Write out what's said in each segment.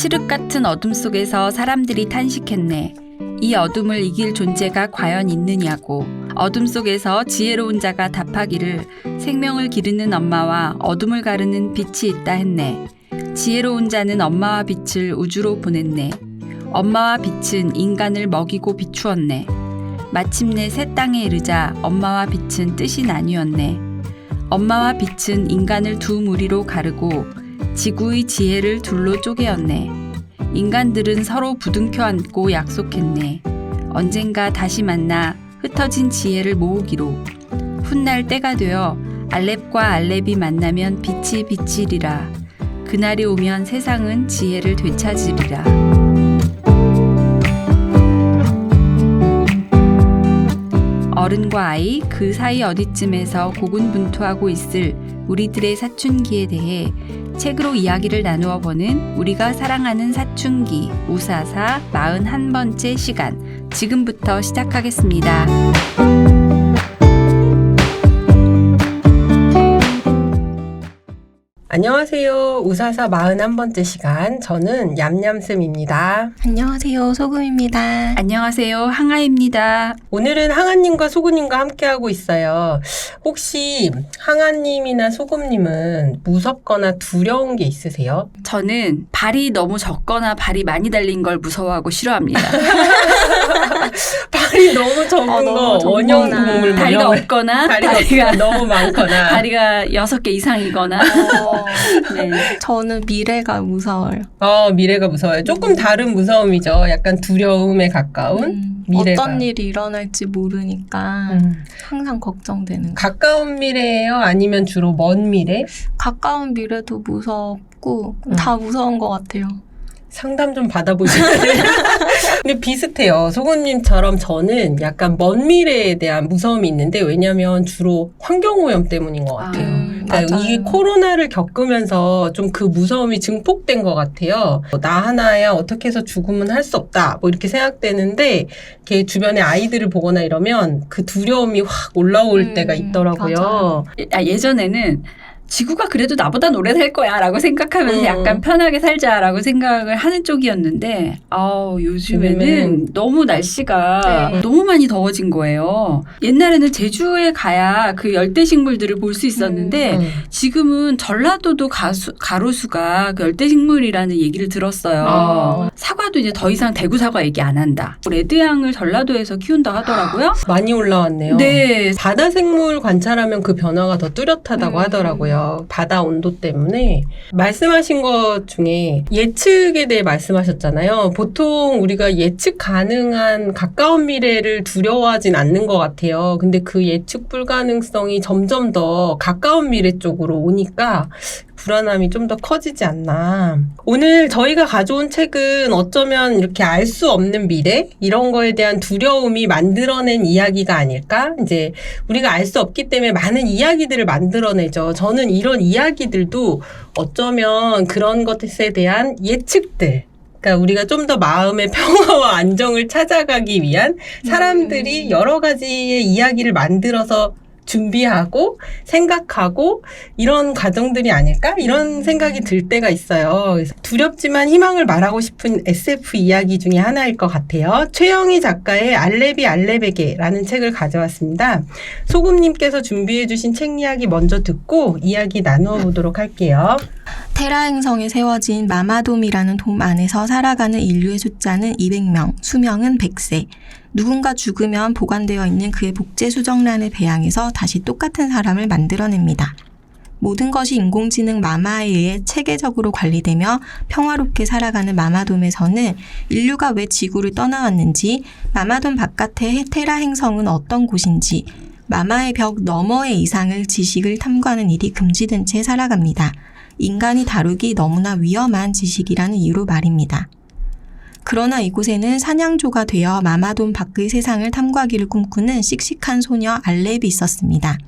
칠흑 같은 어둠 속에서 사람들이 탄식했네. 이 어둠을 이길 존재가 과연 있느냐고. 어둠 속에서 지혜로운 자가 답하기를 생명을 기르는 엄마와 어둠을 가르는 빛이 있다 했네. 지혜로운 자는 엄마와 빛을 우주로 보냈네. 엄마와 빛은 인간을 먹이고 비추었네. 마침내 새 땅에 이르자 엄마와 빛은 뜻이 나뉘었네. 엄마와 빛은 인간을 두 무리로 가르고 지구의 지혜를 둘로 쪼개었네. 인간들은 서로 부둥켜 안고 약속했네. 언젠가 다시 만나 흩어진 지혜를 모으기로. 훗날 때가 되어 알렙과 알렙이 만나면 빛이 비치리라. 그날이 오면 세상은 지혜를 되찾으리라. 어른과 아이, 그 사이 어디쯤에서 고군분투하고 있을 우리들의 사춘기에 대해 책으로 이야기를 나누어 보는 우리가 사랑하는 사춘기 우사사 41번째 시간, 지금부터 시작하겠습니다. 안녕하세요. 우사사 41번째 시간, 저는 얌얌쌤입니다. 안녕하세요. 소금입니다. 안녕하세요. 항아입니다. 오늘은 항아님과 소금님과 함께하고 있어요. 혹시 항아님이나 소금님은 무섭거나 두려운 게 있으세요? 저는 발이 너무 적거나 발이 많이 달린 걸 무서워하고 싫어합니다. 발이 너무 적은 거, 원형 동물 다리가 없거나 다리가 너무 많거나 다리가 6개 이상이거나 네. 저는 미래가 무서워요. 미래가 무서워요. 조금 다른 무서움이죠. 약간 두려움에 가까운 미래가. 어떤 일이 일어날지 모르니까 항상 걱정되는 거. 가까운 미래예요? 아니면 주로 먼 미래? 가까운 미래도 무섭고 다 무서운 것 같아요. 상담 좀 받아보실래요? 근데 비슷해요. 소금님처럼 저는 약간 먼 미래에 대한 무서움이 있는데, 왜냐면 주로 환경오염 때문인 것 같아요. 그러니까 이게 코로나를 겪으면서 좀 그 무서움이 증폭된 것 같아요. 나 하나야 어떻게 해서 죽으면 할 수 없다, 뭐 이렇게 생각되는데, 이렇게 주변에 아이들을 보거나 이러면 그 두려움이 확 올라올 때가 있더라고요. 예전에는 지구가 그래도 나보다 오래 살 거야 라고 생각하면서 약간 편하게 살자라고 생각을 하는 쪽이었는데 요즘에는 너무 날씨가 너무 많이 더워진 거예요. 옛날에는 제주에 가야 그 열대식물들을 볼 수 있었는데 지금은 전라도도 가로수가 그 열대식물이라는 얘기를 들었어요. 사과도 이제 더 이상 대구 사과 얘기 안 한다. 레드향을 전라도에서 키운다 하더라고요. 많이 올라왔네요. 네. 바다 생물 관찰하면 그 변화가 더 뚜렷하다고 하더라고요. 바다 온도 때문에. 말씀하신 것 중에 예측에 대해 말씀하셨잖아요. 보통 우리가 예측 가능한 가까운 미래를 두려워하진 않는 것 같아요. 근데 그 예측 불가능성이 점점 더 가까운 미래 쪽으로 오니까 불안함이 좀 더 커지지 않나. 오늘 저희가 가져온 책은 어쩌면 이렇게 알 수 없는 미래? 이런 거에 대한 두려움이 만들어낸 이야기가 아닐까? 이제 우리가 알 수 없기 때문에 많은 이야기들을 만들어내죠. 저는 이런 이야기들도 어쩌면 그런 것에 대한 예측들, 그러니까 우리가 좀 더 마음의 평화와 안정을 찾아가기 위한 사람들이 여러 가지의 이야기를 만들어서 준비하고 생각하고 이런 과정들이 아닐까? 이런 생각이 들 때가 있어요. 그래서 두렵지만 희망을 말하고 싶은 SF 이야기 중에 하나일 것 같아요. 최영희 작가의 알렙이 알렙에게라는 책을 가져왔습니다. 소금님께서 준비해 주신 책 이야기 먼저 듣고 이야기 나누어 보도록 할게요. 테라 행성에 세워진 마마돔이라는 돔 안에서 살아가는 인류의 숫자는 200명, 수명은 100세. 누군가 죽으면 보관되어 있는 그의 복제 수정란을 배양해서 다시 똑같은 사람을 만들어냅니다. 모든 것이 인공지능 마마에 의해 체계적으로 관리되며 평화롭게 살아가는 마마돔에서는 인류가 왜 지구를 떠나왔는지, 마마돔 바깥의 테라 행성은 어떤 곳인지, 마마의 벽 너머의 이상을 지식을 탐구하는 일이 금지된 채 살아갑니다. 인간이 다루기 너무나 위험한 지식이라는 이유로 말입니다. 그러나 이곳에는 사냥조가 되어 마마돔 밖의 세상을 탐구하기를 꿈꾸는 씩씩한 소녀 알렙이 있었습니다.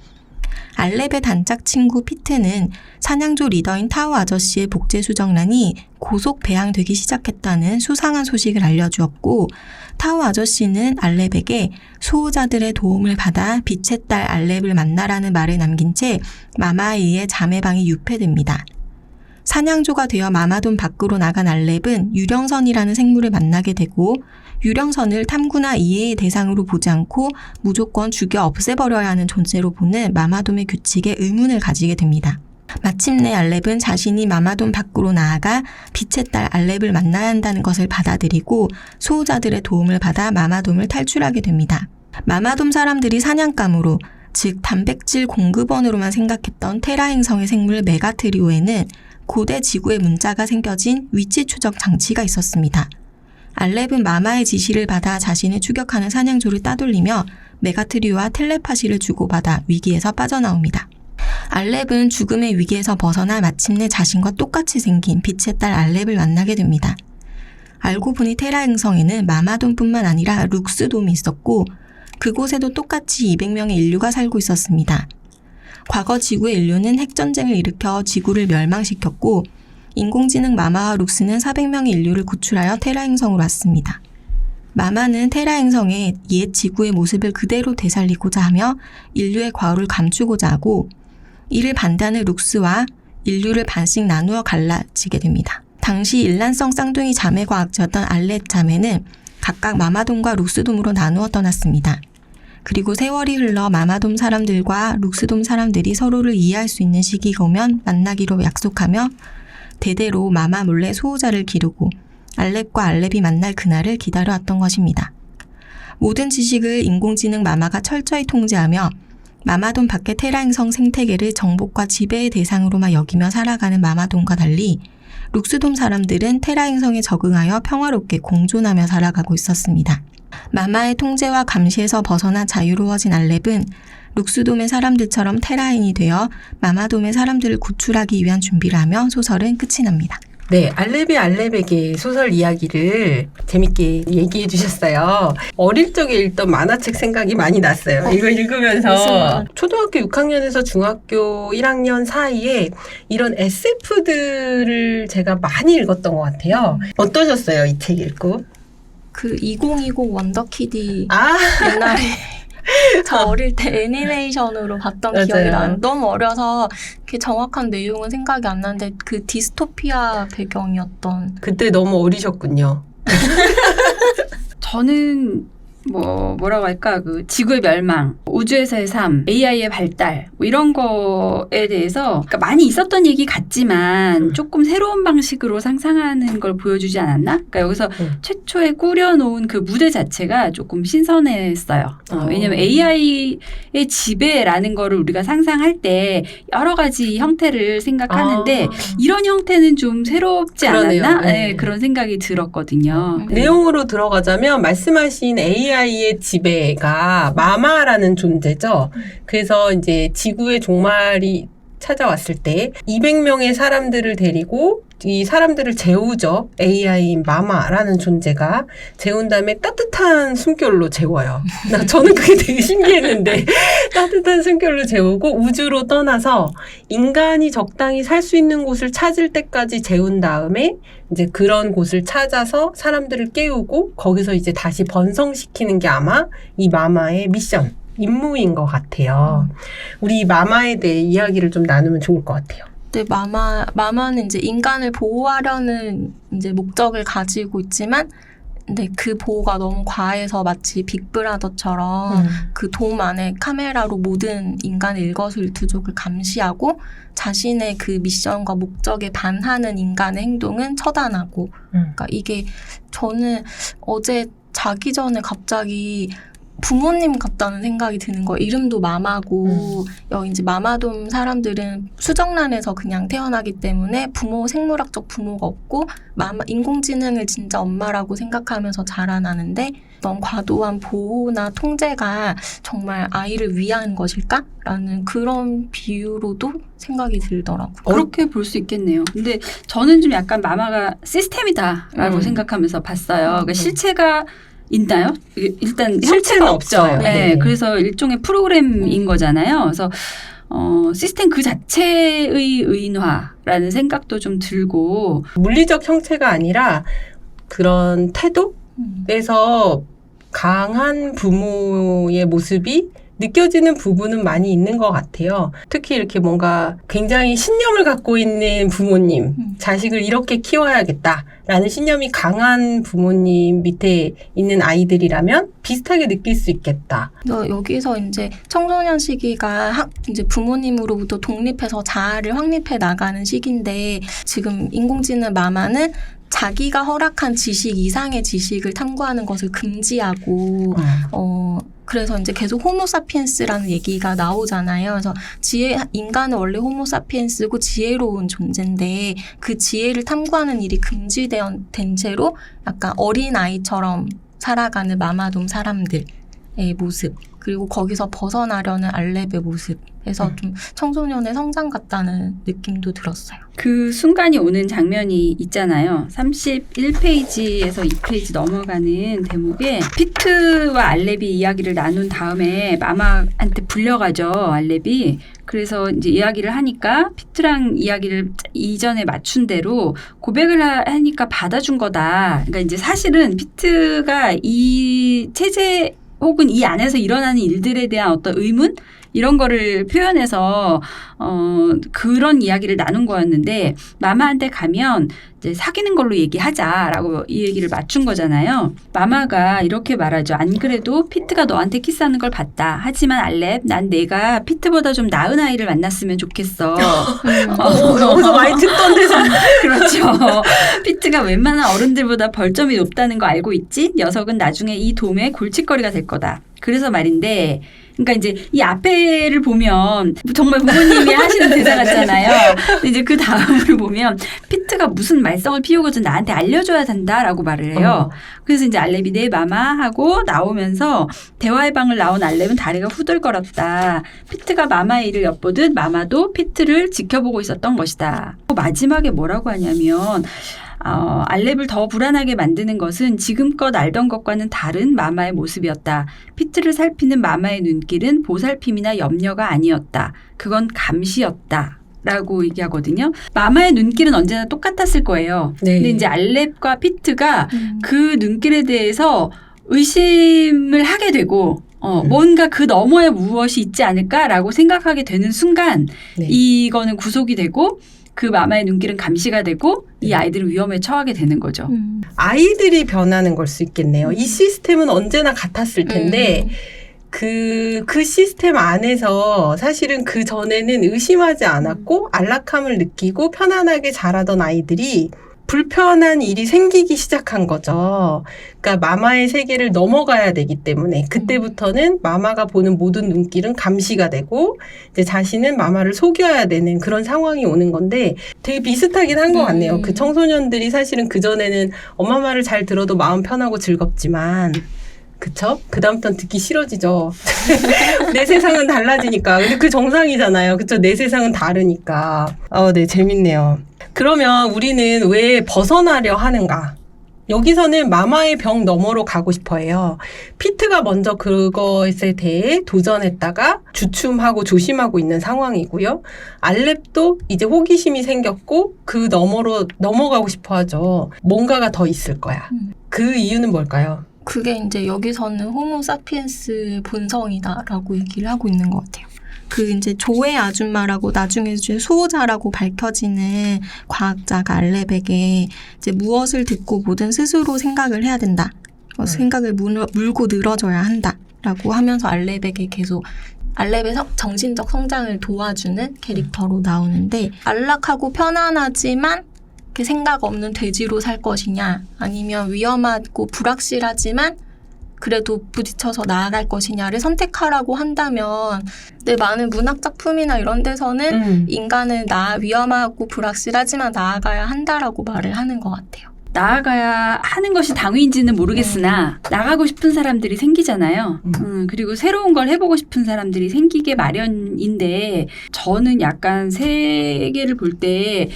알렙의 단짝 친구 피트는 사냥조 리더인 타우 아저씨의 복제 수정란이 고속 배양되기 시작했다는 수상한 소식을 알려주었고, 타우 아저씨는 알렙에게 수호자들의 도움을 받아 빛의 딸 알렙을 만나라는 말을 남긴 채 마마에 의해 자매방이 유폐됩니다. 사냥조가 되어 마마돔 밖으로 나간 알렙은 유령선이라는 생물을 만나게 되고 유령선을 탐구나 이해의 대상으로 보지 않고 무조건 죽여 없애버려야 하는 존재로 보는 마마돔의 규칙에 의문을 가지게 됩니다. 마침내 알렙은 자신이 마마돔 밖으로 나아가 빛의 딸 알렙을 만나야 한다는 것을 받아들이고 수호자들의 도움을 받아 마마돔을 탈출하게 됩니다. 마마돔 사람들이 사냥감으로, 즉 단백질 공급원으로만 생각했던 테라 행성의 생물 메가트리오에는 고대 지구의 문자가 새겨진 위치 추적 장치가 있었습니다. 알렙은 마마의 지시를 받아 자신을 추격하는 사냥조를 따돌리며 메가트리오와 텔레파시를 주고받아 위기에서 빠져나옵니다. 알렙은 죽음의 위기에서 벗어나 마침내 자신과 똑같이 생긴 빛의 딸 알렙을 만나게 됩니다. 알고 보니 테라 행성에는 마마돔뿐만 아니라 룩스돔이 있었고 그곳에도 똑같이 200명의 인류가 살고 있었습니다. 과거 지구의 인류는 핵전쟁을 일으켜 지구를 멸망시켰고 인공지능 마마와 룩스는 400명의 인류를 구출하여 테라 행성으로 왔습니다. 마마는 테라 행성의 옛 지구의 모습을 그대로 되살리고자 하며 인류의 과오를 감추고자 하고 이를 반대하는 룩스와 인류를 반씩 나누어 갈라지게 됩니다. 당시 일란성 쌍둥이 자매 과학자였던 알렙 자매는 각각 마마돔과 룩스돔으로 나누어 떠났습니다. 그리고 세월이 흘러 마마돔 사람들과 룩스돔 사람들이 서로를 이해할 수 있는 시기가 오면 만나기로 약속하며 대대로 마마 몰래 수호자를 기르고 알렙과 알렙이 만날 그날을 기다려왔던 것입니다. 모든 지식을 인공지능 마마가 철저히 통제하며 마마돔 밖의 테라 행성 생태계를 정복과 지배의 대상으로만 여기며 살아가는 마마돔과 달리 룩스돔 사람들은 테라 행성에 적응하여 평화롭게 공존하며 살아가고 있었습니다. 마마의 통제와 감시에서 벗어나 자유로워진 알렙은 룩스돔의 사람들처럼 테라인이 되어 마마돔의 사람들을 구출하기 위한 준비를 하며 소설은 끝이 납니다. 네, 알렙이 알렙에게 소설 이야기를 재밌게 얘기해 주셨어요. 어릴 적에 읽던 만화책 생각이 많이 났어요. 이거 읽으면서 초등학교 6학년에서 중학교 1학년 사이에 이런 SF들을 제가 많이 읽었던 것 같아요. 어떠셨어요, 이 책 읽고? 그 2020 원더키디 아, 옛날에 저 어릴 때 애니메이션으로 봤던 맞아요. 기억이 나요. 너무 어려서 그 정확한 내용은 생각이 안 나는데 그 디스토피아 배경이었던. 그때 너무 어리셨군요. 저는 뭐라고 할까, 그 지구의 멸망, 우주에서의 삶, AI의 발달 뭐 이런 거에 대해서 그러니까 많이 있었던 얘기 같지만 조금 새로운 방식으로 상상하는 걸 보여주지 않았나? 그러니까 여기서 최초에 꾸려놓은 그 무대 자체가 조금 신선했어요. 왜냐면 AI의 지배라는 거를 우리가 상상할 때 여러 가지 형태를 생각하는데 이런 형태는 좀 새롭지 그러네요. 않았나? 네. 네, 그런 생각이 들었거든요. 네. 내용으로 들어가자면 말씀하신 AI의 지배가 마마라는 존재죠. 그래서 이제 지구의 종말이 찾아왔을 때 200명의 사람들을 데리고 이 사람들을 재우죠. AI인 마마라는 존재가 재운 다음에 따뜻한 숨결로 재워요. 저는 그게 되게 신기했는데 따뜻한 숨결로 재우고 우주로 떠나서 인간이 적당히 살 수 있는 곳을 찾을 때까지 재운 다음에 이제 그런 곳을 찾아서 사람들을 깨우고 거기서 이제 다시 번성시키는 게 아마 이 마마의 미션, 임무인 것 같아요. 우리 마마에 대해 이야기를 좀 나누면 좋을 것 같아요. 네, 마마는 이제 인간을 보호하려는 이제 목적을 가지고 있지만, 근데 그 보호가 너무 과해서 마치 빅브라더처럼 그 돔 안에 카메라로 모든 인간의 일거수일투족을 감시하고 자신의 그 미션과 목적에 반하는 인간의 행동은 처단하고. 그러니까 이게 저는 어제 자기 전에 갑자기 부모님 같다는 생각이 드는 거예요. 이름도 마마고 여기 이제 마마돔 사람들은 수정란에서 그냥 태어나기 때문에 생물학적 부모가 없고 인공지능을 진짜 엄마라고 생각하면서 자라나는데 너무 과도한 보호나 통제가 정말 아이를 위한 것일까라는 그런 비유로도 생각이 들더라고요. 그렇게 볼 수 있겠네요. 근데 저는 좀 약간 마마가 시스템이다라고 생각하면서 봤어요. 그러니까 실체가 있나요? 일단 실체가 없죠. 없어요. 네, 네. 그래서 일종의 프로그램인 거잖아요. 그래서 시스템 그 자체의 의인화라는 생각도 좀 들고 물리적 형체가 아니라 그런 태도에서 강한 부모의 모습이 느껴지는 부분은 많이 있는 것 같아요. 특히 이렇게 뭔가 굉장히 신념을 갖고 있는 부모님, 자식을 이렇게 키워야겠다라는 신념이 강한 부모님 밑에 있는 아이들이라면 비슷하게 느낄 수 있겠다. 여기서 이제 청소년 시기가 이제 부모님으로부터 독립해서 자아를 확립해 나가는 시기인데 지금 인공지능 마마는 자기가 허락한 지식 이상의 지식을 탐구하는 것을 금지하고 그래서 이제 계속 호모사피엔스라는 얘기가 나오잖아요. 그래서 인간은 원래 호모사피엔스고 지혜로운 존재인데 그 지혜를 탐구하는 일이 금지된 채로 약간 어린아이처럼 살아가는 마마돔 사람들의 모습, 그리고 거기서 벗어나려는 알렙의 모습에서 좀 청소년의 성장 같다는 느낌도 들었어요. 그 순간이 오는 장면이 있잖아요. 31페이지에서 2페이지 넘어가는 대목에 피트와 알렙이 이야기를 나눈 다음에 마마한테 불려가죠, 알렙이. 그래서 이제 이야기를 하니까 피트랑 이야기를 이전에 맞춘 대로 고백을 하니까 받아준 거다. 그러니까 이제 사실은 피트가 이 체제 혹은 이 안에서 일어나는 일들에 대한 어떤 의문? 이런 거를 표현해서 그런 이야기를 나눈 거였는데 마마한테 가면 이제 사귀는 걸로 얘기하자라고 이 얘기를 맞춘 거잖아요. 마마가 이렇게 말하죠. 안 그래도 피트가 너한테 키스하는 걸 봤다. 하지만 알렙, 난 내가 피트보다 좀 나은 아이를 만났으면 좋겠어. 여기서 많이 듣던 데서. 그렇죠. 피트가 웬만한 어른들보다 벌점이 높다는 거 알고 있지? 녀석은 나중에 이 돔의 골칫거리가 될 거다. 그래서 말인데 그러니까 이제 이 앞에를 보면 정말 부모님이 하시는 대사 같잖아요. 근데 이제 그 다음을 보면 피트가 무슨 말썽을 피우고든 나한테 알려줘야 된다라고 말을 해요. 그래서 이제 알렙이 네 마마 하고 나오면서 대화의 방을 나온 알렙은 다리가 후들거렸다. 피트가 마마의 일을 엿보듯 마마도 피트를 지켜보고 있었던 것이다. 마지막에 뭐라고 하냐면 알렙을 더 불안하게 만드는 것은 지금껏 알던 것과는 다른 마마의 모습이었다. 피트를 살피는 마마의 눈길은 보살핌이나 염려가 아니었다. 그건 감시였다. 라고 얘기하거든요. 마마의 눈길은 언제나 똑같았을 거예요. 네. 근데 이제 알렙과 피트가 그 눈길에 대해서 의심을 하게 되고 뭔가 그 너머에 무엇이 있지 않을까라고 생각하게 되는 순간 네. 이거는 구속이 되고 그 마마의 눈길은 감시가 되고 이 아이들은 위험에 처하게 되는 거죠. 아이들이 변하는 걸 수 있겠네요. 이 시스템은 언제나 같았을 텐데 그 시스템 안에서 사실은 그 전에는 의심하지 않았고 안락함을 느끼고 편안하게 자라던 아이들이 불편한 일이 생기기 시작한 거죠. 그러니까 마마의 세계를 넘어가야 되기 때문에 그때부터는 마마가 보는 모든 눈길은 감시가 되고 이제 자신은 마마를 속여야 되는 그런 상황이 오는 건데 되게 비슷하긴 한 것 같네요. 그 청소년들이 사실은 그전에는 엄마 말을 잘 들어도 마음 편하고 즐겁지만 그쵸? 그다음부터는 듣기 싫어지죠. 내 세상은 달라지니까. 근데 그 정상이잖아요. 그쵸? 내 세상은 다르니까. 네, 재밌네요. 그러면 우리는 왜 벗어나려 하는가? 여기서는 마마의 벽 너머로 가고 싶어 해요. 피트가 먼저 그것에 대해 도전했다가 주춤하고 조심하고 있는 상황이고요. 알렙도 이제 호기심이 생겼고 그 너머로 넘어가고 싶어 하죠. 뭔가가 더 있을 거야. 그 이유는 뭘까요? 그게 이제 여기서는 호모사피엔스 본성이다라고 얘기를 하고 있는 것 같아요. 그 이제 조의 아줌마라고 나중에 이제 수호자라고 밝혀지는 과학자가 알렙에게 이제 무엇을 듣고 뭐든 스스로 생각을 해야 된다. 생각을 물고 늘어져야 한다라고 하면서 알렙에게 계속 알렙의 정신적 성장을 도와주는 캐릭터로 나오는데 안락하고 편안하지만 생각 없는 돼지로 살 것이냐 아니면 위험하고 불확실하지만 그래도 부딪혀서 나아갈 것이냐를 선택하라고 한다면 근데 많은 문학 작품이나 이런 데서는 인간은 위험하고 불확실하지만 나아가야 한다라고 말을 하는 것 같아요. 나아가야 하는 것이 당위인지는 모르겠으나 나가고 싶은 사람들이 생기잖아요. 그리고 새로운 걸 해보고 싶은 사람들이 생기게 마련인데 저는 약간 세계를 볼 때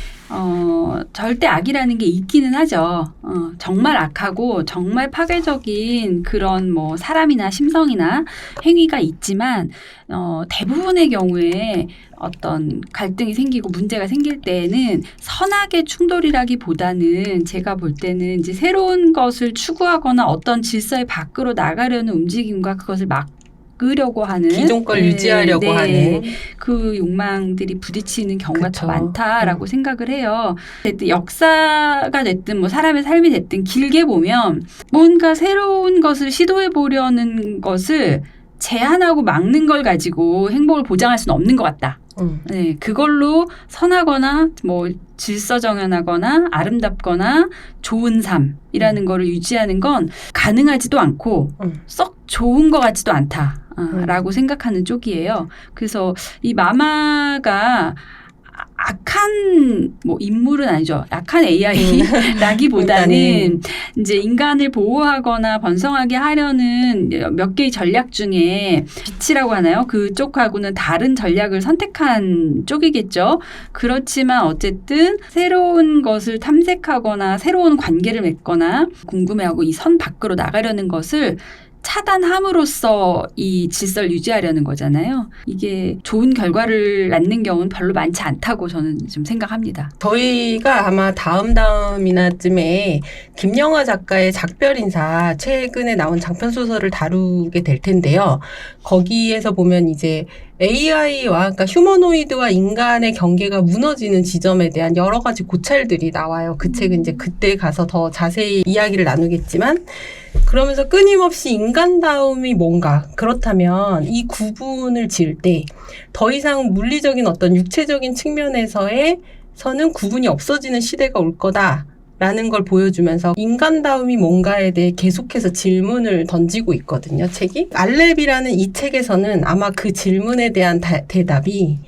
절대 악이라는 게 있기는 하죠. 정말 악하고 정말 파괴적인 그런 뭐 사람이나 심성이나 행위가 있지만 대부분의 경우에 어떤 갈등이 생기고 문제가 생길 때에는 선악의 충돌이라기보다는 제가 볼 때는 이제 새로운 것을 추구하거나 어떤 질서의 밖으로 나가려는 움직임과 그것을 바꾸려고 하는 기존 걸 유지하려고 하는 그 욕망들이 부딪히는 경우가 그쵸. 더 많다라고 생각을 해요. 됐든 역사가 됐든 뭐 사람의 삶이 됐든 길게 보면 뭔가 새로운 것을 시도해 보려는 것을 제한하고 막는 걸 가지고 행복을 보장할 수는 없는 것 같다. 네, 그걸로 선하거나 뭐 질서정연하거나 아름답거나 좋은 삶이라는 거를 유지하는 건 가능하지도 않고 썩 좋은 것 같지도 않다라고 생각하는 쪽이에요. 그래서 이 마마가 악한 뭐 인물은 아니죠. 악한 AI라기보다는 이제 인간을 보호하거나 번성하게 하려는 몇 개의 전략 중에 빛이라고 하나요? 그쪽하고는 다른 전략을 선택한 쪽이겠죠. 그렇지만 어쨌든 새로운 것을 탐색하거나 새로운 관계를 맺거나 궁금해하고 이 선 밖으로 나가려는 것을 차단함으로써 이 질서를 유지하려는 거잖아요. 이게 좋은 결과를 낳는 경우는 별로 많지 않다고 저는 좀 생각합니다. 저희가 아마 다음이나쯤에 김영하 작가의 작별인사 최근에 나온 장편소설을 다루게 될 텐데요. 거기에서 보면 이제 AI와 그러니까 휴머노이드와 인간의 경계가 무너지는 지점에 대한 여러 가지 고찰들이 나와요. 그 책은 이제 그때 가서 더 자세히 이야기를 나누겠지만 그러면서 끊임없이 인간다움이 뭔가 그렇다면 이 구분을 지을 때 더 이상 물리적인 어떤 육체적인 측면에서는 구분이 없어지는 시대가 올 거다. 라는 걸 보여주면서 인간다움이 뭔가에 대해 계속해서 질문을 던지고 있거든요, 책이. 알렙이라는 이 책에서는 아마 그 질문에 대한 대답이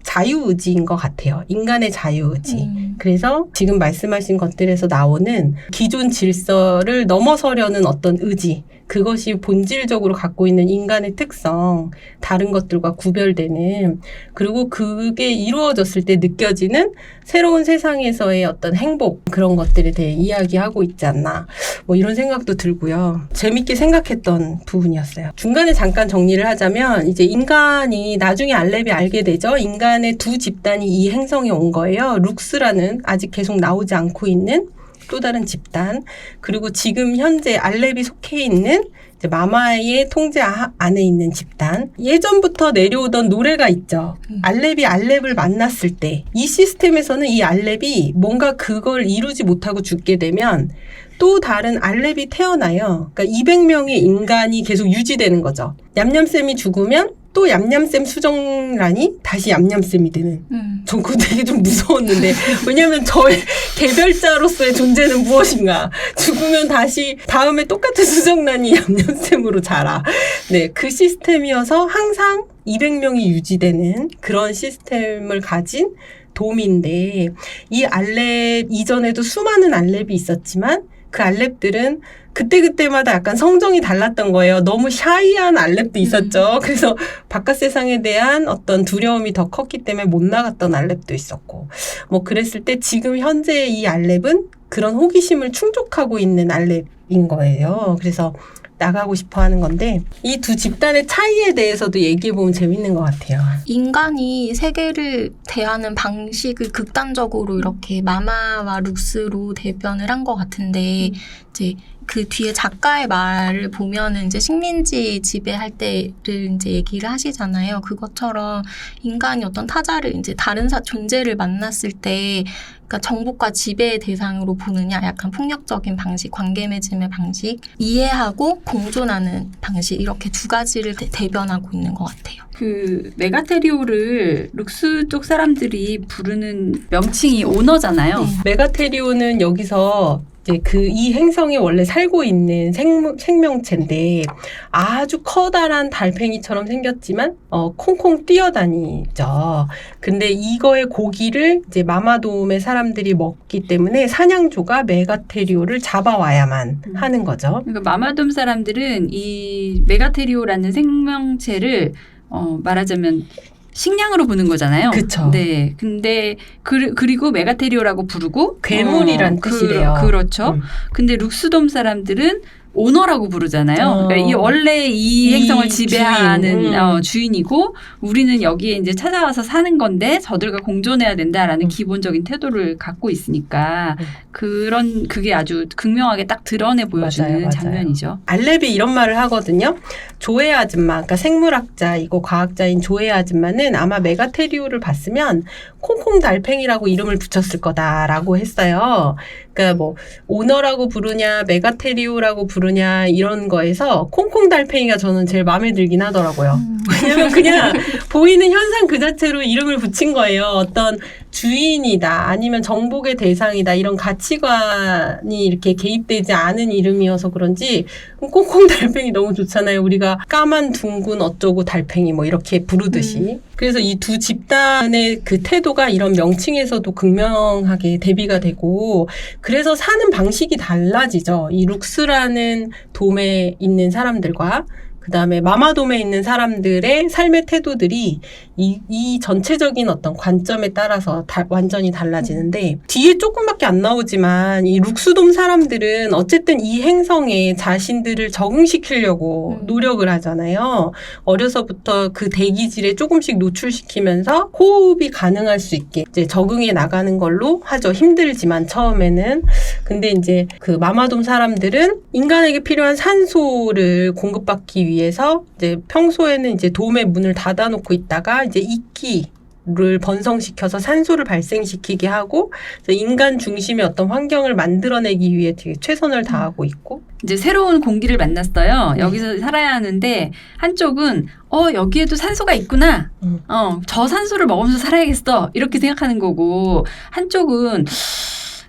자유의지인 것 같아요. 인간의 자유의지. 그래서 지금 말씀하신 것들에서 나오는 기존 질서를 넘어서려는 어떤 의지, 그것이 본질적으로 갖고 있는 인간의 특성, 다른 것들과 구별되는, 그리고 그게 이루어졌을 때 느껴지는 새로운 세상에서의 어떤 행복, 그런 것들에 대해 이야기하고 있지 않나, 뭐 이런 생각도 들고요. 재밌게 생각했던 부분이었어요. 중간에 잠깐 정리를 하자면 이제 인간이 나중에 알렙이 알게 되죠. 인간의 두 집단이 이 행성에 온 거예요. 룩스라는 아직 계속 나오지 않고 있는 또 다른 집단, 그리고 지금 현재 알렙이 속해 있는 이제 마마의 통제 안에 있는 집단. 예전부터 내려오던 노래가 있죠. 알렙이 알렙을 만났을 때 이 시스템에서는 이 알렙이 뭔가 그걸 이루지 못하고 죽게 되면 또 다른 알렙이 태어나요. 그러니까 200명의 인간이 계속 유지되는 거죠. 얌얌쌤이 죽으면 또 얌얌쌤 수정란이 다시 얌얌쌤이 되는. 전 그거 되게 좀 무서웠는데 왜냐하면 저의 개별자로서의 존재는 무엇인가. 죽으면 다시 다음에 똑같은 수정란이 얌얌쌤으로 자라. 네, 그 시스템이어서 항상 200명이 유지되는 그런 시스템을 가진 돔인데 이 알렙 이전에도 수많은 알렙이 있었지만 그 알렙들은 그때마다 약간 성정이 달랐던 거예요. 너무 샤이한 알렙도 있었죠. 그래서 바깥 세상에 대한 어떤 두려움이 더 컸기 때문에 못 나갔던 알렙도 있었고. 뭐 그랬을 때 지금 현재 이 알렙은 그런 호기심을 충족하고 있는 알렙인 거예요. 그래서 나가고 싶어 하는 건데 이 두 집단의 차이에 대해서도 얘기해보면 재밌는 것 같아요. 인간이 세계를 대하는 방식을 극단적으로 이렇게 마마와 룩스로 대변을 한 것 같은데 이제 그 뒤에 작가의 말을 보면은 이제 식민지 지배할 때를 이제 얘기를 하시잖아요. 그것처럼 인간이 어떤 타자를 이제 다른 존재를 만났을 때 그러니까 정복과 지배의 대상으로 보느냐 약간 폭력적인 방식, 관계 맺음의 방식, 이해하고 공존하는 방식 이렇게 두 가지를 대변하고 있는 것 같아요. 그 메가테리오를 룩스 쪽 사람들이 부르는 명칭이 오너잖아요. 메가테리오는 여기서 이제 이 행성에 원래 살고 있는 생명체인데 아주 커다란 달팽이처럼 생겼지만 콩콩 뛰어다니죠. 근데 이거의 고기를 이제 마마돔의 사람들이 먹기 때문에 사냥조가 메가테리오를 잡아와야만 하는 거죠. 그러니까 마마돔 사람들은 이 메가테리오라는 생명체를 말하자면 식량으로 보는 거잖아요. 그쵸. 네. 근데 그리고 메가테리오라고 부르고 괴물이란 뜻이래요. 그렇죠. 근데 룩스돔 사람들은 오너라고 부르잖아요. 그러니까 원래 이 행성을 지배하는 주인이고 우리는 여기에 이제 찾아와서 사는 건데 저들과 공존해야 된다라는 기본적인 태도를 갖고 있으니까 그게 아주 극명하게 딱 드러내 보여주는 맞아요. 장면이죠. 알렙이 이런 말을 하거든요. 조에 아줌마, 그러니까 생물학자이고 과학자인 조에 아줌마는 아마 메가테리오를 봤으면 콩콩 달팽이라고 이름을 붙였을 거다라고 했어요. 그러니까 뭐 오너라고 부르냐 메가테리오라고 부르냐 이런 거에서 콩콩 달팽이가 저는 제일 마음에 들긴 하더라고요. 왜냐면 그냥 보이는 현상 그 자체로 이름을 붙인 거예요. 어떤 주인이다 아니면 정복의 대상이다 이런 가치관이 이렇게 개입되지 않은 이름이어서 그런지 콩콩 달팽이 너무 좋잖아요. 우리가 까만 둥근 어쩌고 달팽이 뭐 이렇게 부르듯이. 그래서 이 두 집단의 그 태도가 이런 명칭에서도 극명하게 대비가 되고 그래서 사는 방식이 달라지죠. 이 룩스라는 돔에 있는 사람들과 그 다음에 마마돔에 있는 사람들의 삶의 태도들이 이 전체적인 어떤 관점에 따라서 완전히 달라지는데 뒤에 조금밖에 안 나오지만 이 룩스돔 사람들은 어쨌든 이 행성에 자신들을 적응시키려고 노력을 하잖아요. 어려서부터 그 대기질에 조금씩 노출시키면서 호흡이 가능할 수 있게 이제 적응해 나가는 걸로 하죠. 힘들지만 처음에는. 근데 이제 그 마마돔 사람들은 인간에게 필요한 산소를 공급받기 위해서 이제 평소에는 이제 돔의 문을 닫아놓고 있다가 이제 이끼를 번성시켜서 산소를 발생시키게 하고 인간 중심의 어떤 환경을 만들어내기 위해 되게 최선을 다하고 있고 이제 새로운 공기를 만났어요. 네. 여기서 살아야 하는데 한쪽은 여기에도 산소가 있구나. 저 산소를 먹으면서 살아야겠어. 이렇게 생각하는 거고 한쪽은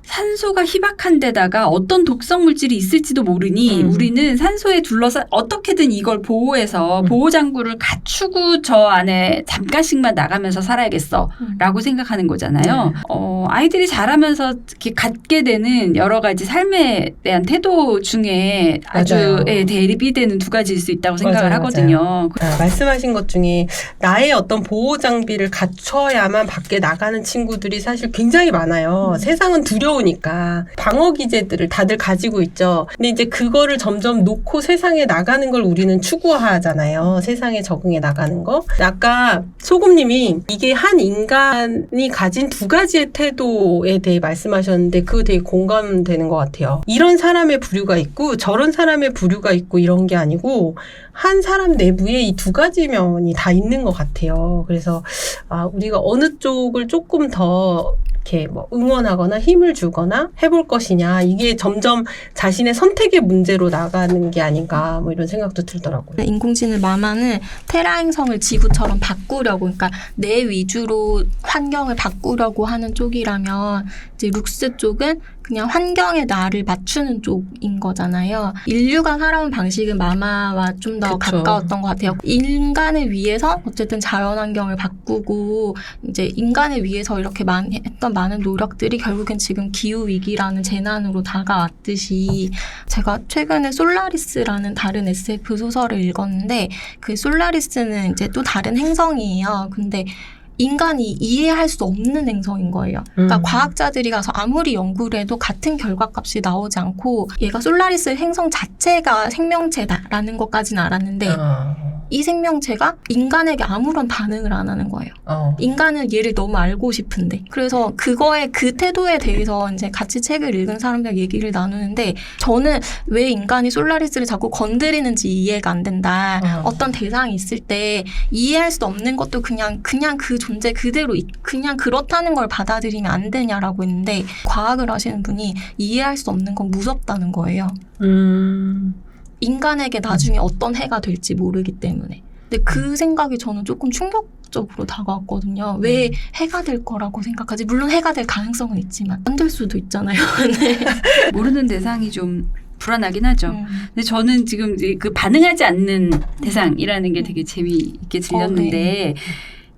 산소가 희박한 데다가 어떤 독성 물질이 있을지도 모르니 우리는 산소에 둘러서 어떻게든 이걸 보호해서 보호장구를 갖추고 저 안에 잠깐씩만 나가면서 살아야겠어 라고 생각하는 거잖아요. 아이들이 자라면서 이렇게 갖게 되는 여러 가지 삶에 대한 태도 중에 아주 맞아요. 대립이 되는 두 가지일 수 있다고 생각을 맞아요, 하거든요. 말씀하신 것 중에 나의 어떤 보호 장비를 갖춰야만 밖에 나가는 친구들이 사실 굉장히 많아요. 세상은 두려우니까 방어 기제들을 다들 가지고 있죠. 근데 이제 그거를 점점 놓고 세상에 나가는 걸 우리는 추구하잖아요. 세상에 적응해 나가는 거. 아까 소금님이 이게 한 인간이 가진 두 가지의 태도에 대해 말씀하셨는데 그거 되게 공감되는 것 같아요. 이런 사람의 부류가 있고 저런 사람의 부류가 있고 이런 게 아니고 한 사람 내부에 이 두 가지 면이 다 있는 것 같아요. 그래서 우리가 어느 쪽을 조금 더 이렇게 뭐 응원하거나 힘을 주거나 해볼 것이냐 이게 점점 자신의 선택의 문제로 나가는 게 아닌가 뭐 이런 생각도 들더라고요. 인공지능 마마는 테라 행성을 지구처럼 바꾸려고 그러니까 내 위주로 환경을 바꾸려고 하는 쪽이라면 이제 룩스 쪽은 그냥 환경에 나를 맞추는 쪽인 거잖아요. 인류가 살아온 방식은 마마와 좀 더 가까웠던 것 같아요. 인간을 위해서 어쨌든 자연환경을 바꾸고 이제 인간을 위해서 이렇게 했던 많은 노력들이 결국엔 지금 기후위기라는 재난으로 다가왔듯이 제가 최근에 솔라리스라는 다른 SF 소설을 읽었는데 그 솔라리스는 이제 또 다른 행성이에요. 근데 인간이 이해할 수 없는 행성인 거예요. 그러니까 과학자들이 가서 아무리 연구를 해도 같은 결과값이 나오지 않고 얘가 솔라리스 행성 자체가 생명체다라는 것까지는 알았는데 이 생명체가 인간에게 아무런 반응을 안 하는 거예요. 인간은 얘를 너무 알고 싶은데. 그래서 그거의 그 태도에 대해서 이제 같이 책을 읽은 사람들 얘기를 나누는데 저는 왜 인간이 솔라리스를 자꾸 건드리는지 이해가 안 된다. 어떤 대상이 있을 때 이해할 수 없는 것도 그냥 그 존재 그대로 그냥 그렇다는 걸 받아들이면 안 되냐라고 했는데 과학을 하시는 분이 이해할 수 없는 건 무섭다는 거예요. 인간에게 나중에 어떤 해가 될지 모르기 때문에. 근데 그 생각이 저는 조금 충격적으로 다가왔거든요. 왜 해가 될 거라고 생각하지? 물론 해가 될 가능성은 있지만 안 될 수도 있잖아요. 네. 모르는 대상이 좀 불안하긴 하죠. 근데 저는 지금 그 반응하지 않는 대상이라는 게 되게 재미있게 들렸는데 네.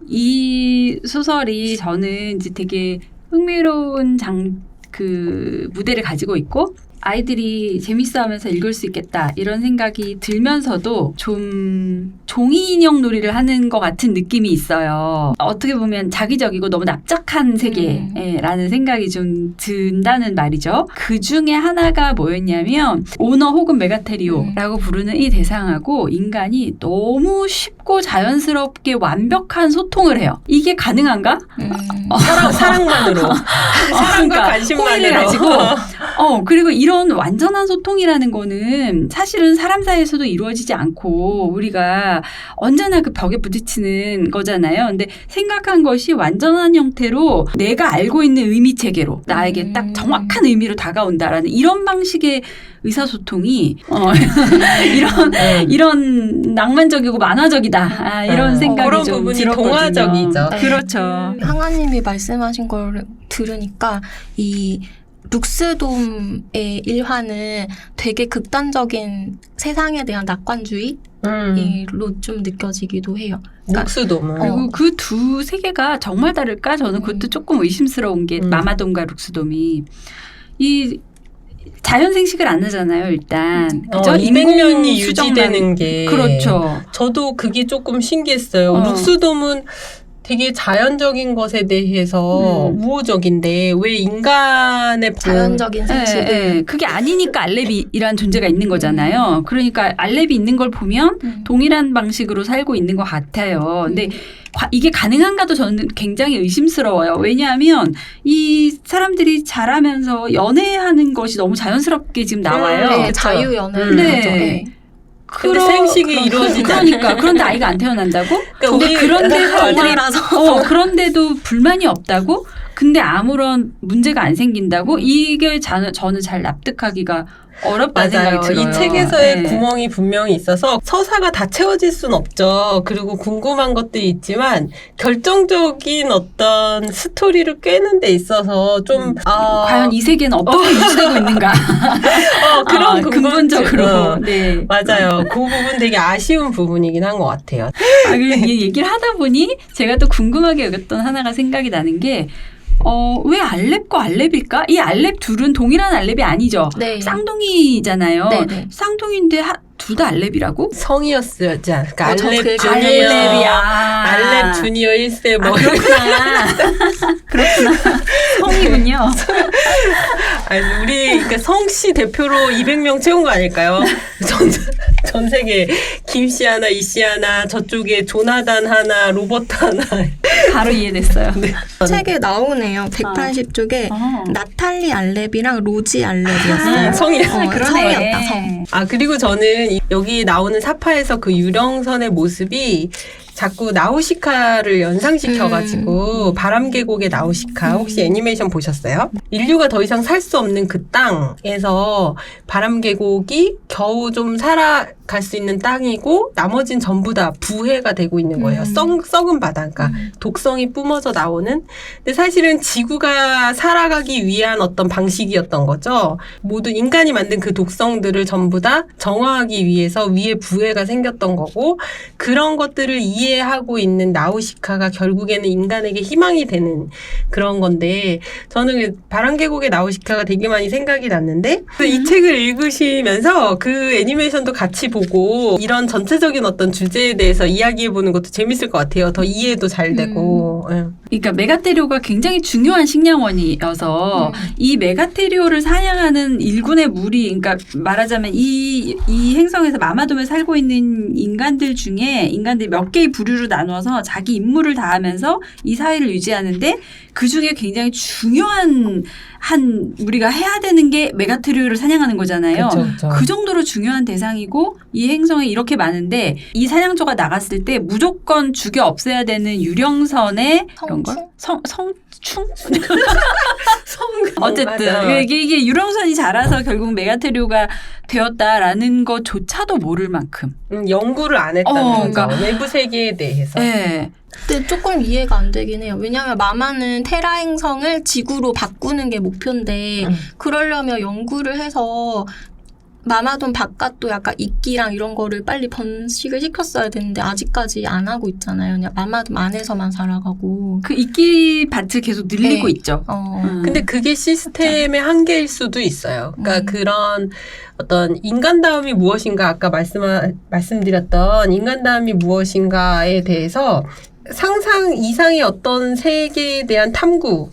이 소설이 저는 이제 되게 흥미로운 그 무대를 가지고 있고 아이들이 재밌어하면서 읽을 수 있겠다 이런 생각이 들면서도 좀 종이 인형 놀이를 하는 것 같은 느낌이 있어요. 어떻게 보면 자기적이고 너무 납작한 세계라는 생각이 좀 든다는 말이죠. 그 중에 하나가 뭐였냐면 오너 혹은 메가테리오라고 부르는 이 대상하고 인간이 너무 쉽고 자연스럽게 완벽한 소통을 해요. 이게 가능한가? 사랑만으로 사랑과 그러니까 관심만으로 호의를 가지고 그리고 이런 완전한 소통이라는 거는 사실은 사람 사이에서도 이루어지지 않고 우리가 언제나 그 벽에 부딪히는 거잖아요. 근데 생각한 것이 완전한 형태로 내가 알고 있는 의미 체계로 나에게 딱 정확한 의미로 다가온다라는 이런 방식의 의사소통이 이런 낭만적이고 만화적이다. 이런 생각이 그런 좀 부분이 들었거든요. 동화적이죠. 네. 그렇죠. 항아님이 말씀하신 걸 들으니까 이 룩스돔의 일화는 되게 극단적인 세상에 대한 낙관주의로 좀 느껴지기도 해요. 룩스돔은. 그리고 그 두 세계가 정말 다를까? 저는 그것도 조금 의심스러운 게 마마돔과 룩스돔이 이 자연 생식을 안 하잖아요, 일단. 그죠? 200년이 인공 수정만. 유지되는 게. 그렇죠. 저도 그게 조금 신기했어요. 룩스돔은 되게 자연적인 것에 대해서 우호적인데 왜 인간의 자연적인 생식을 그게 아니니까 알렙이란 존재가 있는 거잖아요. 그러니까 알렙이 있는 걸 보면 동일한 방식으로 살고 있는 것 같아요. 근데 이게 가능한가도 저는 굉장히 의심스러워요. 왜냐하면 이 사람들이 자라면서 연애하는 것이 너무 자연스럽게 지금 나와요. 네, 그쵸. 자유연애를 네. 하죠. 네. 근데 생식이 이루어지지 그러니까 그런데 아이가 안 태어난다고? 우리 그런데 사람들이 사람이라서 그런데도 불만이 없다고? 근데 아무런 문제가 안 생긴다고? 이게 저는 잘 납득하기가 어렵다는 맞아요. 생각이 들어요. 이 책에서의 네. 구멍이 분명히 있어서 서사가 다 채워질 순 없죠. 그리고 궁금한 것들이 있지만 결정적인 어떤 스토리를 꿰는 데 있어서 좀 과연 이 세계는 어떻게 유지되고 있는가? 그런 근본적으로. 네. 맞아요. 그 부분 되게 아쉬운 부분이긴 한 것 같아요. 이 얘기를 하다 보니 제가 또 궁금하게 여겼던 하나가 생각이 나는 게 왜 알렙과 알렙일까? 이 알렙 둘은 동일한 알렙이 아니죠. 네. 쌍둥이잖아요. 네네. 쌍둥이인데 둘 다 알렙이라고? 성이었지 않을까? 저 알렙 그 주니어, 알렙이야. 알렙 주니어 1세 뭐. 그렇구나. 성이군요. 아니, 그러니까 성씨 대표로 200명 채운 거 아닐까요? 전 세계 김씨 하나, 이씨 하나, 저쪽에 조나단 하나, 로버트 하나. 바로 이해됐어요. 네. 책에 나오네요. 180쪽에 나탈리 알렙이랑 로지 알렙이었어요. 성이었어요. 성이었다, 성. 그리고 저는 여기 나오는 사파에서 그 유령선의 모습이 자꾸 나우시카를 연상시켜가지고 바람계곡의 나우시카 혹시 애니메이션 보셨어요? 인류가 더 이상 살 수 없는 그 땅에서 바람계곡이 겨우 좀 살아갈 수 있는 땅이고 나머진 전부 다 부해가 되고 있는 거예요. 썩은 바닷가, 독성이 뿜어져 나오는. 근데 사실은 지구가 살아가기 위한 어떤 방식이었던 거죠. 모두 인간이 만든 그 독성들을 전부 다 정화하기 위해서 위에 부해가 생겼던 거고 그런 것들을 이해하고 있는 나우시카가 결국에는 인간에게 희망이 되는 그런 건데 저는 바람계곡의 나우시카가 되게 많이 생각이 났는데 이 책을 읽으시면서 그 애니메이션도 같이 보고 이런 전체적인 어떤 주제에 대해서 이야기해보는 것도 재밌을 것 같아요. 더 이해도 잘 되고. 그러니까 메가테리오가 굉장히 중요한 식량원이어서 이 메가테리오를 사냥하는 일군의 무리, 그러니까 말하자면 이 행성에서 마마돔에 살고 있는 인간들 중에 인간들이 몇 개의 부류로 나눠서 자기 임무를 다하면서 이 사회를 유지하는데 그 중에 굉장히 중요한 우리가 해야 되는 게 메가테리오를 사냥하는 거잖아요. 그쵸. 그 정도로 중요한 대상이고 이 행성에 이렇게 많은데 이 사냥조가 나갔을 때 무조건 죽여 없애야 되는 유령선의 이런 걸? 성충? 어쨌든 이게 유령선이 자라서 결국 메가테리오가 되었다라는 것조차도 모를 만큼 연구를 안 했다는 거죠. 그러니까, 외부 세계에 대해서. 네. 근데 조금 이해가 안 되긴 해요. 왜냐하면 마마는 테라 행성을 지구로 바꾸는 게 목표인데 그러려면 연구를 해서 마마돔 바깥도 약간 이끼랑 이런 거를 빨리 번식을 시켰어야 되는데 아직까지 안 하고 있잖아요. 그냥 마마돔 안에서만 살아가고. 그 이끼 밭을 계속 늘리고 네. 있죠. 근데 그게 시스템의 한계일 수도 있어요. 그러니까 그런 어떤 인간다움이 무엇인가 아까 말씀드렸던 인간다움이 무엇인가에 대해서 상상 이상의 어떤 세계에 대한 탐구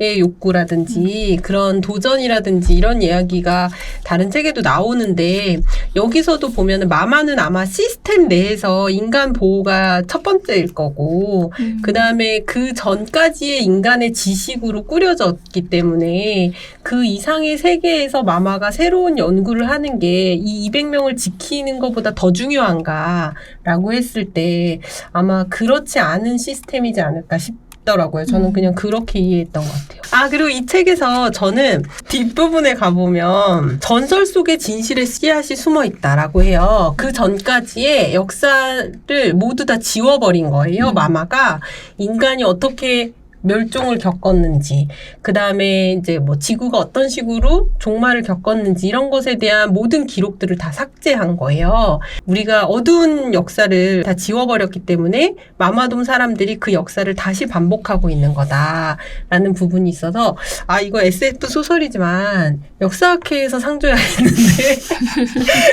욕구라든지 그런 도전이라든지 이런 이야기가 다른 책에도 나오는데 여기서도 보면은 마마는 아마 시스템 내에서 인간 보호가 첫 번째일 거고 그 다음에 그 전까지의 인간의 지식으로 꾸려졌기 때문에 그 이상의 세계에서 마마가 새로운 연구를 하는 게 이 200명을 지키는 것보다 더 중요한가라고 했을 때 아마 그렇지 않은 시스템이지 않을까 싶더라고요. 저는 그냥 그렇게 이해했던 것 같아요. 그리고 이 책에서 저는 뒷부분에 가보면 전설 속에 진실의 씨앗이 숨어 있다라고 해요. 그 전까지의 역사를 모두 다 지워버린 거예요. 마마가 인간이 어떻게 멸종을 겪었는지, 그 다음에 이제 뭐 지구가 어떤 식으로 종말을 겪었는지 이런 것에 대한 모든 기록들을 다 삭제한 거예요. 우리가 어두운 역사를 다 지워버렸기 때문에 마마돔 사람들이 그 역사를 다시 반복하고 있는 거다라는 부분이 있어서 이거 SF 소설이지만 역사학회에서 상 줘야겠는데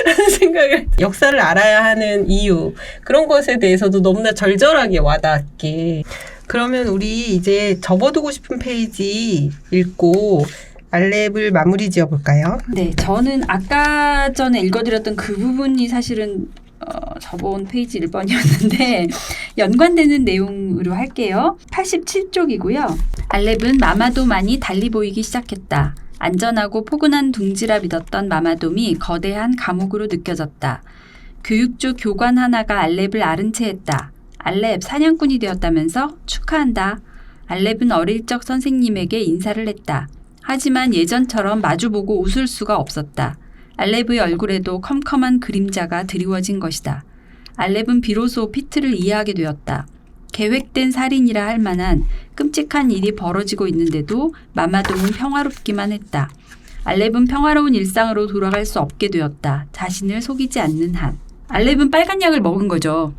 라는 생각을 역사를 알아야 하는 이유 그런 것에 대해서도 너무나 절절하게 와닿게 그러면 우리 이제 접어두고 싶은 페이지 읽고 알렙을 마무리 지어볼까요? 네, 저는 아까 전에 읽어드렸던 그 부분이 사실은 접어온 페이지 1번이었는데 연관되는 내용으로 할게요. 87쪽이고요. 알렙은 마마돔만이 달리 보이기 시작했다. 안전하고 포근한 둥지라 믿었던 마마돔이 거대한 감옥으로 느껴졌다. 교육주 교관 하나가 알렙을 아른 채 했다. 알렙 사냥꾼이 되었다면서? 축하한다. 알렙은 어릴 적 선생님에게 인사를 했다. 하지만 예전처럼 마주보고 웃을 수가 없었다. 알렙의 얼굴에도 컴컴한 그림자가 드리워진 것이다. 알렙은 비로소 피트를 이해하게 되었다. 계획된 살인이라 할 만한 끔찍한 일이 벌어지고 있는데도 마마돔은 평화롭기만 했다. 알렙은 평화로운 일상으로 돌아갈 수 없게 되었다. 자신을 속이지 않는 한. 알렙은 빨간 약을 먹은 거죠.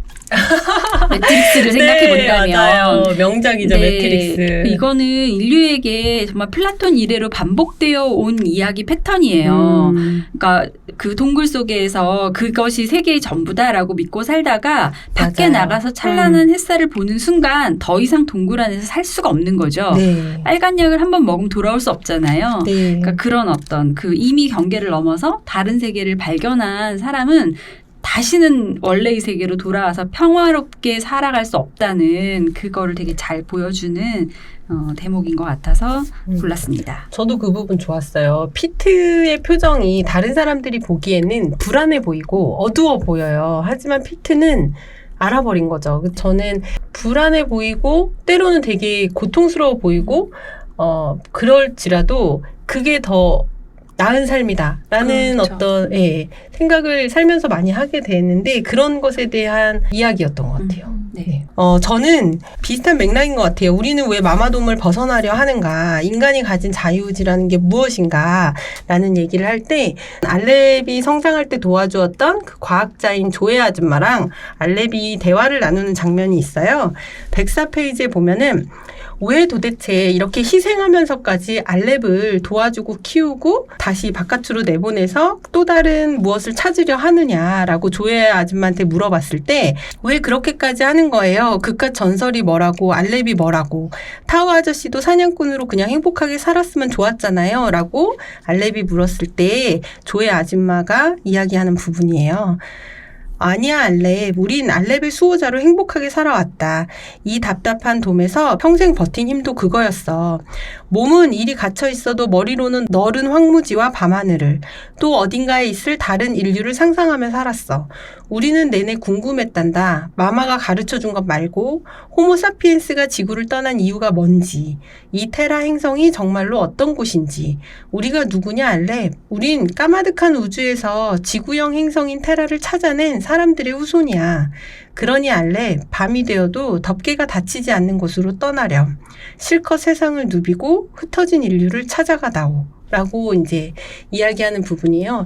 매트릭스를 생각해 본다면. 네, 맞아요. 명작이죠, 매트릭스. 이거는 인류에게 정말 플라톤 이래로 반복되어 온 이야기 패턴이에요. 그러니까 그 동굴 속에서 그것이 세계의 전부다라고 믿고 살다가 밖에 맞아요. 나가서 찬란한 햇살을 보는 순간 더 이상 동굴 안에서 살 수가 없는 거죠. 네. 빨간 약을 한번 먹으면 돌아올 수 없잖아요. 네. 그러니까 그런 어떤 그 이미 경계를 넘어서 다른 세계를 발견한 사람은 다시는 원래의 세계로 돌아와서 평화롭게 살아갈 수 없다는 그거를 되게 잘 보여주는 대목인 것 같아서 골랐습니다. 저도 그 부분 좋았어요. 피트의 표정이 다른 사람들이 보기에는 불안해 보이고 어두워 보여요. 하지만 피트는 알아버린 거죠. 저는 불안해 보이고 때로는 되게 고통스러워 보이고 그럴지라도 그게 더 나은 삶이다라는 그렇죠. 어떤 생각을 살면서 많이 하게 되는데 그런 것에 대한 이야기였던 것 같아요. 네. 저는 비슷한 맥락인 것 같아요. 우리는 왜 마마돔을 벗어나려 하는가? 인간이 가진 자유의지라는 게 무엇인가? 라는 얘기를 할 때 알렙이 성장할 때 도와주었던 그 과학자인 조에 아줌마랑 알렙이 대화를 나누는 장면이 있어요. 104페이지에 보면은 왜 도대체 이렇게 희생하면서까지 알렙을 도와주고 키우고 다시 바깥으로 내보내서 또 다른 무엇을 찾으려 하느냐라고 조에 아줌마한테 물어봤을 때 왜 그렇게까지 하는 거예요? 그깟 전설이 뭐라고 알렙이 뭐라고 타워 아저씨도 사냥꾼으로 그냥 행복하게 살았으면 좋았잖아요 라고 알렙이 물었을 때 조에 아줌마가 이야기하는 부분이에요. 아니야 알렙, 우린 알렙의 수호자로 행복하게 살아왔다. 이 답답한 돔에서 평생 버틴 힘도 그거였어. 몸은 이리 갇혀 있어도 머리로는 너른 황무지와 밤하늘을 또 어딘가에 있을 다른 인류를 상상하며 살았어. 우리는 내내 궁금했단다. 마마가 가르쳐준 것 말고 호모사피엔스가 지구를 떠난 이유가 뭔지, 이 테라 행성이 정말로 어떤 곳인지, 우리가 누구냐 알렙? 우린 까마득한 우주에서 지구형 행성인 테라를 찾아낸 사람들의 후손이야. 그러니 알렙, 밤이 되어도 덮개가 닫히지 않는 곳으로 떠나렴. 실컷 세상을 누비고 흩어진 인류를 찾아가다오. 라고 이제 이야기하는 부분이에요.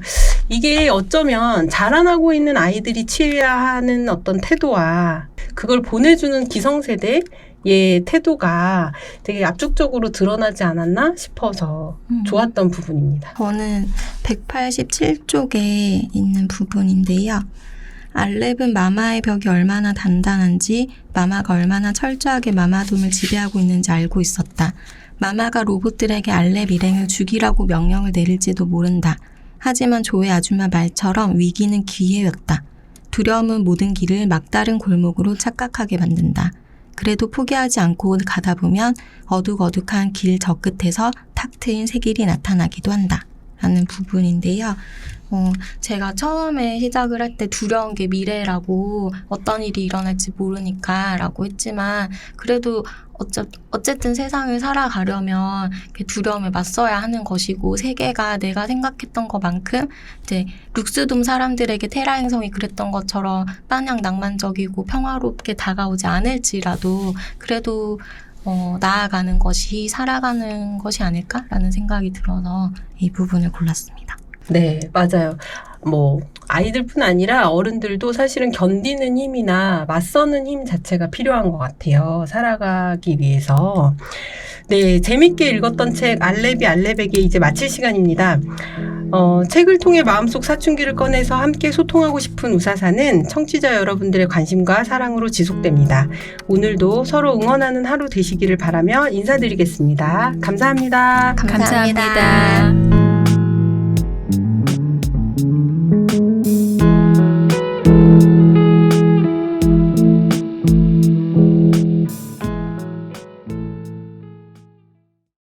이게 어쩌면 자라나고 있는 아이들이 취해야 하는 어떤 태도와 그걸 보내주는 기성세대의 태도가 되게 압축적으로 드러나지 않았나 싶어서 좋았던 부분입니다. 저는 187쪽에 있는 부분인데요. 알렙은 마마의 벽이 얼마나 단단한지, 마마가 얼마나 철저하게 마마돔을 지배하고 있는지 알고 있었다. 마마가 로봇들에게 알렙 일행을 죽이라고 명령을 내릴지도 모른다. 하지만 조의 아줌마 말처럼 위기는 기회였다. 두려움은 모든 길을 막다른 골목으로 착각하게 만든다. 그래도 포기하지 않고 가다 보면 어둑어둑한 길 저 끝에서 탁 트인 새 길이 나타나기도 한다. 라는 부분인데요. 제가 처음에 시작을 할 때 두려운 게 미래라고 어떤 일이 일어날지 모르니까 라고 했지만 그래도 어쨌든 세상을 살아가려면 두려움에 맞서야 하는 것이고 세계가 내가 생각했던 것만큼 이제 룩스돔 사람들에게 테라 행성이 그랬던 것처럼 마냥 낭만적이고 평화롭게 다가오지 않을지라도 그래도 나아가는 것이 살아가는 것이 아닐까라는 생각이 들어서 이 부분을 골랐습니다. 네, 맞아요. 뭐 아이들뿐 아니라 어른들도 사실은 견디는 힘이나 맞서는 힘 자체가 필요한 것 같아요. 살아가기 위해서. 네, 재밌게 읽었던 책 알렙이 알렙에게 이제 마칠 시간입니다. 책을 통해 마음속 사춘기를 꺼내서 함께 소통하고 싶은 우사사는 청취자 여러분들의 관심과 사랑으로 지속됩니다. 오늘도 서로 응원하는 하루 되시기를 바라며 인사드리겠습니다. 감사합니다. 감사합니다.